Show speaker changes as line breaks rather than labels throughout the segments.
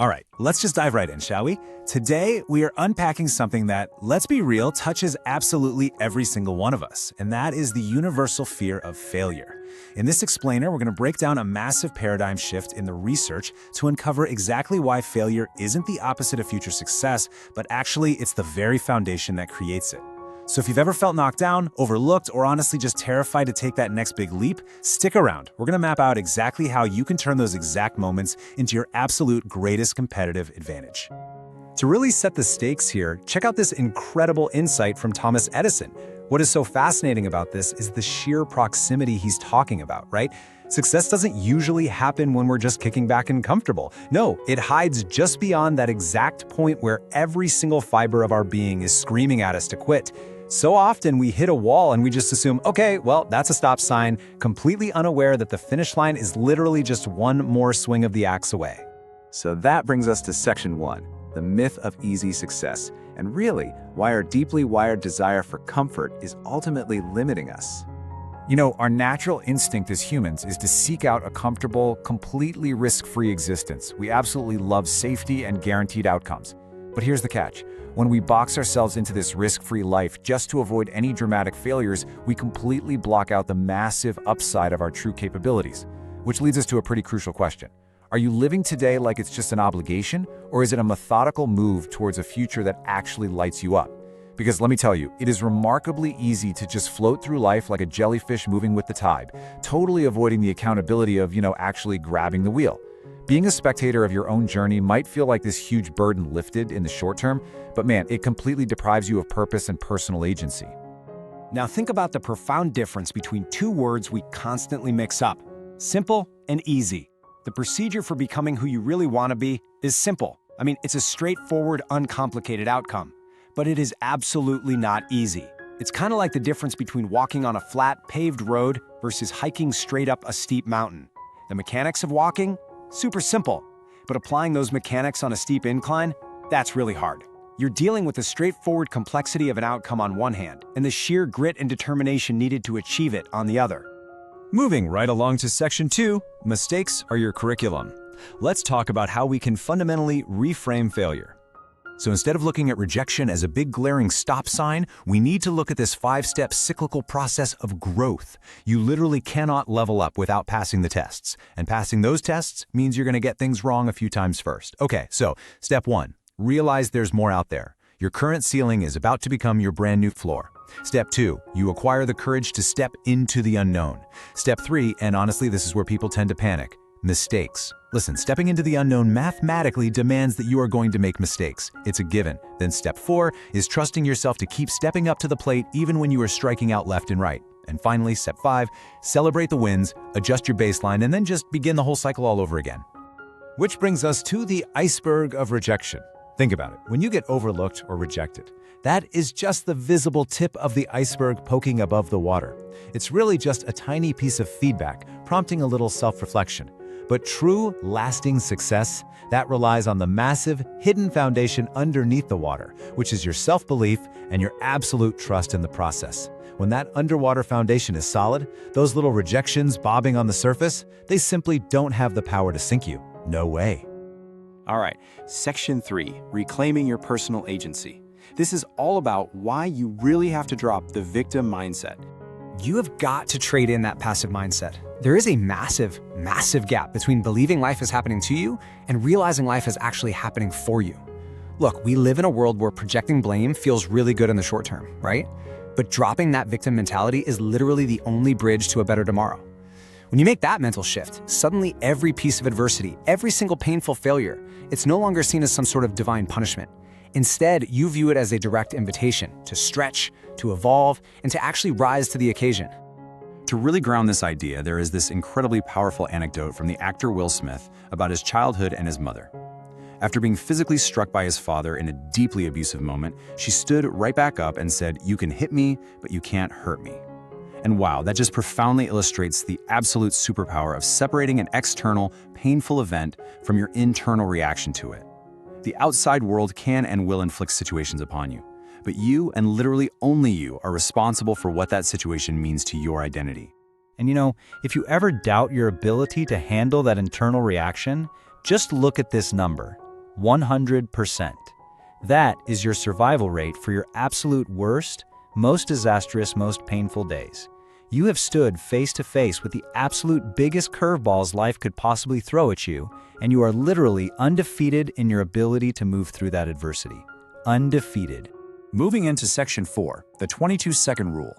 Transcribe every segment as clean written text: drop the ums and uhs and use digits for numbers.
All right, let's just dive right in, shall we? Today, we are unpacking something that, let's be real, touches absolutely every single one of us, and that is the universal fear of failure. In this explainer, we're going to break down a massive paradigm shift in the research to uncover exactly why failure isn't the opposite of future success, but actually it's the very foundation that creates it. So if you've ever felt knocked down, overlooked, or honestly just terrified to take that next big leap, stick around. We're going to map out exactly how you can turn those exact moments into your absolute greatest competitive advantage. To really set the stakes here, check out this incredible insight from Thomas Edison. What is so fascinating about this is the sheer proximity he's talking about, right? Success doesn't usually happen when we're just kicking back and comfortable. No, it hides just beyond that exact point where every single fiber of our being is screaming at us to quit. So often we hit a wall and we just assume, okay, well, that's a stop sign, completely unaware that the finish line is literally just one more swing of the axe away.
So that brings us to section 1, the myth of easy success, and really why our deeply wired desire for comfort is ultimately limiting us.
You know, our natural instinct as humans is to seek out a comfortable, completely risk-free existence. We absolutely love safety and guaranteed outcomes. But here's the catch. When we box ourselves into this risk-free life just to avoid any dramatic failures, we completely block out the massive upside of our true capabilities. Which leads us to a pretty crucial question. Are you living today like it's just an obligation, or is it a methodical move towards a future that actually lights you up? Because let me tell you, it is remarkably easy to just float through life like a jellyfish moving with the tide, totally avoiding the accountability of, actually grabbing the wheel. Being a spectator of your own journey might feel like this huge burden lifted in the short term, but man, it completely deprives you of purpose and personal agency.
Now think about the profound difference between two words we constantly mix up: simple and easy. The procedure for becoming who you really want to be is simple. It's a straightforward, uncomplicated outcome. But it is absolutely not easy. It's kind of like the difference between walking on a flat, paved road versus hiking straight up a steep mountain. The mechanics of walking? Super simple. But applying those mechanics on a steep incline? That's really hard. You're dealing with the straightforward complexity of an outcome on one hand, and the sheer grit and determination needed to achieve it on the other.
Moving right along to section 2, mistakes are your curriculum. Let's talk about how we can fundamentally reframe failure. So instead of looking at rejection as a big glaring stop sign, we need to look at this 5-step cyclical process of growth. You literally cannot level up without passing the tests. And passing those tests means you're going to get things wrong a few times first. Okay, so step 1, realize there's more out there. Your current ceiling is about to become your brand new floor. Step 2, you acquire the courage to step into the unknown. Step 3, and honestly, this is where people tend to panic. Mistakes. Listen, stepping into the unknown mathematically demands that you are going to make mistakes. It's a given. Then step 4 is trusting yourself to keep stepping up to the plate even when you are striking out left and right. And finally, step 5, celebrate the wins, adjust your baseline, and then just begin the whole cycle all over again.
Which brings us to the iceberg of rejection. Think about it. When you get overlooked or rejected, that is just the visible tip of the iceberg poking above the water. It's really just a tiny piece of feedback, prompting a little self-reflection. But true, lasting success, that relies on the massive, hidden foundation underneath the water, which is your self-belief and your absolute trust in the process. When that underwater foundation is solid, those little rejections bobbing on the surface, they simply don't have the power to sink you. No way.
All right, section 3, reclaiming your personal agency. This is all about why you really have to drop the victim mindset.
You have got to trade in that passive mindset. There is a massive, massive gap between believing life is happening to you and realizing life is actually happening for you. Look, we live in a world where projecting blame feels really good in the short term, right? But dropping that victim mentality is literally the only bridge to a better tomorrow. When you make that mental shift, suddenly every piece of adversity, every single painful failure, it's no longer seen as some sort of divine punishment. Instead, you view it as a direct invitation to stretch, to evolve, and to actually rise to the occasion.
To really ground this idea, there is this incredibly powerful anecdote from the actor Will Smith about his childhood and his mother. After being physically struck by his father in a deeply abusive moment, she stood right back up and said, "You can hit me, but you can't hurt me." And wow, that just profoundly illustrates the absolute superpower of separating an external, painful event from your internal reaction to it. The outside world can and will inflict situations upon you, but you, and literally only you, are responsible for what that situation means to your identity.
And if you ever doubt your ability to handle that internal reaction, just look at this number,
100%. That is your survival rate for your absolute worst, most disastrous, most painful days. You have stood face to face with the absolute biggest curveballs life could possibly throw at you, and you are literally undefeated in your ability to move through that adversity. Undefeated.
Moving into Section 4, the 22-second rule.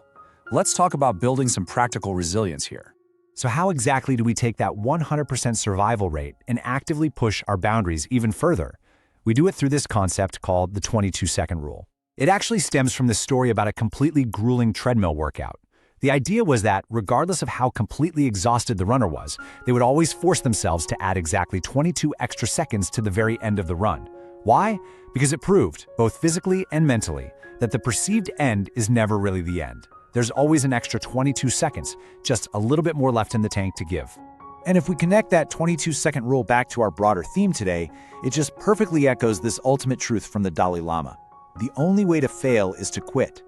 Let's talk about building some practical resilience here.
So how exactly do we take that 100% survival rate and actively push our boundaries even further? We do it through this concept called the 22-second rule. It actually stems from the story about a completely grueling treadmill workout. The idea was that, regardless of how completely exhausted the runner was, they would always force themselves to add exactly 22 extra seconds to the very end of the run. Why? Because it proved, both physically and mentally, that the perceived end is never really the end. There's always an extra 22 seconds, just a little bit more left in the tank to give. And if we connect that 22-second rule back to our broader theme today, it just perfectly echoes this ultimate truth from the Dalai Lama. The only way to fail is to quit.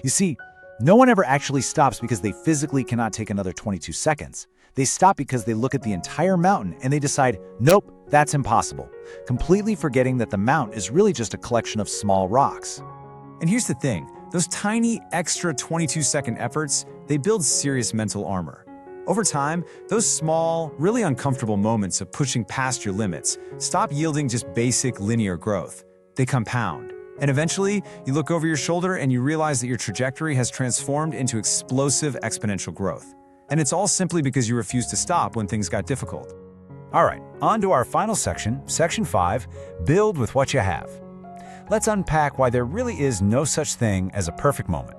You see, no one ever actually stops because they physically cannot take another 22 seconds. They stop because they look at the entire mountain and they decide, nope, that's impossible, completely forgetting that the mountain is really just a collection of small rocks.
And here's the thing, those tiny extra 22-second efforts, they build serious mental armor. Over time, those small, really uncomfortable moments of pushing past your limits stop yielding just basic linear growth. They compound. And eventually, you look over your shoulder and you realize that your trajectory has transformed into explosive exponential growth. And it's all simply because you refused to stop when things got difficult.
All right, on to our final section, Section 5, Build with what you have. Let's unpack why there really is no such thing as a perfect moment.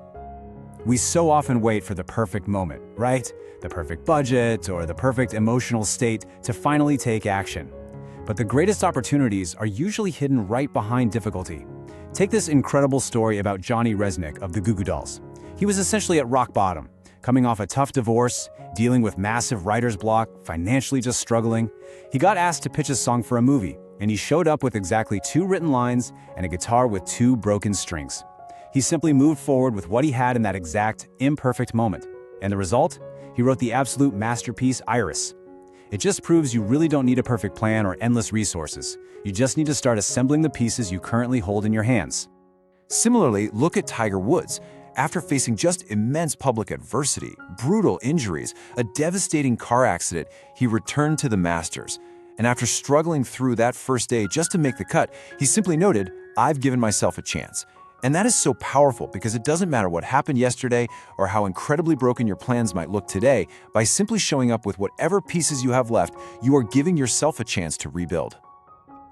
We so often wait for the perfect moment, right? The perfect budget or the perfect emotional state to finally take action. But the greatest opportunities are usually hidden right behind difficulty. Take this incredible story about Johnny Resnick of the Goo Goo Dolls. He was essentially at rock bottom, coming off a tough divorce, dealing with massive writer's block, financially just struggling. He got asked to pitch a song for a movie, and he showed up with exactly 2 written lines and a guitar with 2 broken strings. He simply moved forward with what he had in that exact, imperfect moment. And the result? He wrote the absolute masterpiece, Iris. It just proves you really don't need a perfect plan or endless resources. You just need to start assembling the pieces you currently hold in your hands.
Similarly, look at Tiger Woods. After facing just immense public adversity, brutal injuries, a devastating car accident, he returned to the Masters. And after struggling through that first day just to make the cut, he simply noted, "I've given myself a chance." And that is so powerful because it doesn't matter what happened yesterday or how incredibly broken your plans might look today. By simply showing up with whatever pieces you have left, you are giving yourself a chance to rebuild.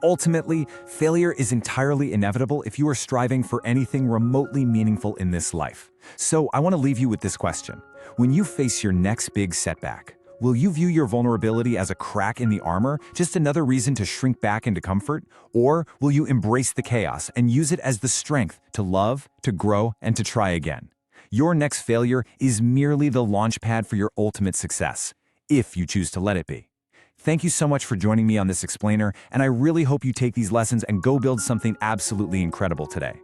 Ultimately, failure is entirely inevitable if you are striving for anything remotely meaningful in this life. So I want to leave you with this question. When you face your next big setback, will you view your vulnerability as a crack in the armor, just another reason to shrink back into comfort? Or will you embrace the chaos and use it as the strength to love, to grow, and to try again? Your next failure is merely the launch pad for your ultimate success, if you choose to let it be. Thank you so much for joining me on this explainer, and I really hope you take these lessons and go build something absolutely incredible today.